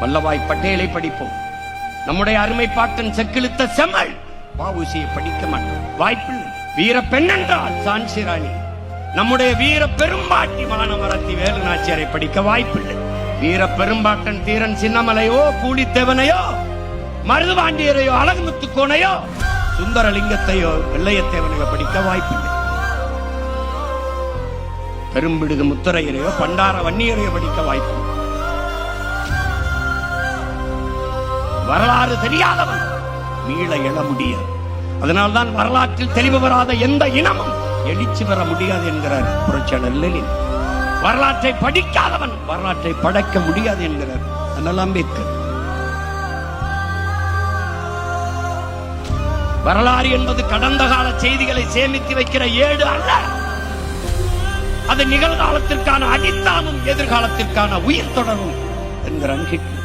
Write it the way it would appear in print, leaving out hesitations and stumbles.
வல்லபாய் பட்டேலை படிப்போம். நம்முடைய அருமை பாட்டன் செக்கிழுத்த செம்மல் வ.உ.சி.யை படிக்க மாட்டோம், வாய்ப்பில்லை. வீர பெண் என்றால் சான்சி ராணி, நம்முடைய வீர பெரும்பாட்டி மானமரத்தி வேலு நாச்சியாரை படிக்க வாய்ப்பில்லை. வீர பெரும்பாட்டன் தீரன் சின்னமலையோ, கூலித்தேவனையோ, மருதுபாண்டியரையோ, அழகுமுத்துக்கோனையோ, சுந்தரலிங்கத்தையோ, வெள்ளையத்தேவனையோ படிக்க வாய்ப்பில்லை. பெரும்பிடுகு முத்தரையரையோ, பண்டார வன்னியரையோ படிக்க வாய்ப்பில்லை. வரலாறு தெரியாதவன் மீள எழ முடியாது. அதனால்தான் வரலாற்றில் தெளிவு வராத எந்த இனமும் எழுச்சி பெற முடியாது என்கிறார் புரட்சியாளர் லெனின். வரலாற்றை படிக்காதவன் வரலாற்றை படைக்க முடியாது என்கிறார் அண்ணல் அம்பேத்கர். வரலாறு என்பது கடந்த கால செய்திகளை சேமித்து வைக்கிற ஏடு அல்ல, அது நிகழ்காலத்திற்கான அடித்தானும் எதிர்காலத்திற்கான உயிர் தொடரும் என்கிறார் ஹிட்லர்.